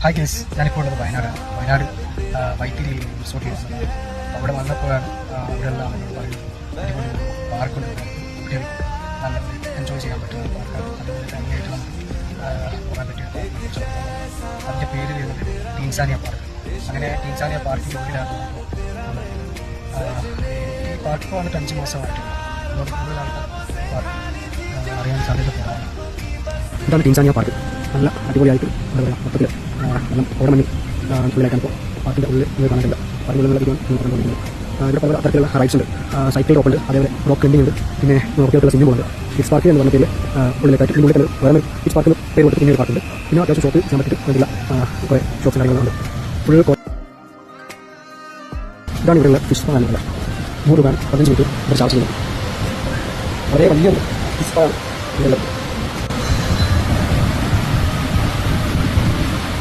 Hi case, ഞാനിപ്പോൾ ഉള്ളത് വയനാടാണ്. വയനാട് വൈത്തിരി റിസോർട്ടിൽ വന്നതാണ്. അവിടെ വന്നപ്പോഴാണ് ഇവിടെയുള്ള ആളുകൾ പറയുന്നത് അടിപൊളി പാർക്കുണ്ട്, കുട്ടികൾക്ക് നല്ല എൻജോയ് ചെയ്യാൻ പറ്റുന്ന പാർക്കാണ്. അതുപോലെ ഫാമിലിയായിട്ട് നമുക്ക് പോകാൻ പറ്റിയ അതിൻ്റെ പേര് വരുന്നത് ടീൻസാനിയ പാർക്ക്. അങ്ങനെ ടീൻസാനിയ പാർക്കിൻ്റെ ഉള്ളിലാണ് ഈ പാർക്ക് വന്നിട്ട് 5 മാസമായിട്ടുണ്ട്. അതുകൊണ്ട് കൂടുതൽ ആൾക്കാർ പാർക്ക് അറിയാൻ സാധ്യത കുറവാണ്. ഇതാണ് ടീൻസാനിയ പാർക്ക്. നല്ല അടിപൊളിയായിട്ട് എന്താ പറയുക, മൊത്തത്തിൽ നല്ല ഓടമഞ്ഞ് ഉള്ളിലേക്കാണ് ഇപ്പോൾ പാർക്കിൻ്റെ ഉള്ളിൽ നിങ്ങൾ കാണാനില്ല. പാർക്കിൻ്റെ ഉള്ളിലുള്ള വീഡിയോ നിങ്ങൾ കണ്ടുകൊണ്ടിരിക്കുന്നത്. ഇവിടെ പല തരത്തിലുള്ള റൈഡ്സ് ഉണ്ട്. സൈക്കിൾ റോപ്പ് ഉണ്ട്, അതേപോലെ റോക്ക് ക്ലൈമ്പിംഗ് ഉണ്ട്, പിന്നെ കുട്ടികൾക്കുള്ള സ്വിമ്മിംഗ് പൂൾ ഉണ്ട്. കിഡ്സ് പാർക്ക് എന്ന് പറഞ്ഞ പേരിൽ ഉള്ളിലേക്കായിട്ട് ഇതിൻ്റെ ഉള്ളിൽ വേറെ കിഡ്സ് പാർക്കിൽ പേര് കൊടുത്ത് പിന്നെ ഒരു പാർക്കുണ്ട്. പിന്നെ അത്യാവശ്യം ഷോപ്പ് ചെയ്യാൻ പറ്റിയിട്ട് വേണ്ടിയുള്ള കുറേ ഷോപ്സ് കാര്യങ്ങളുണ്ട്. ഫുൾ ഇതാണ് ഇവിടെയുള്ള ഫിഷ് പാൻ എന്നുള്ളത്. 100 രൂപ 15 മിനിറ്റ് ഇവിടെ ചാർജ് ചെയ്യുന്നത്. വളരെ വലിയ ഫിഷ് പാൻ ഇവിടെയുള്ളത്.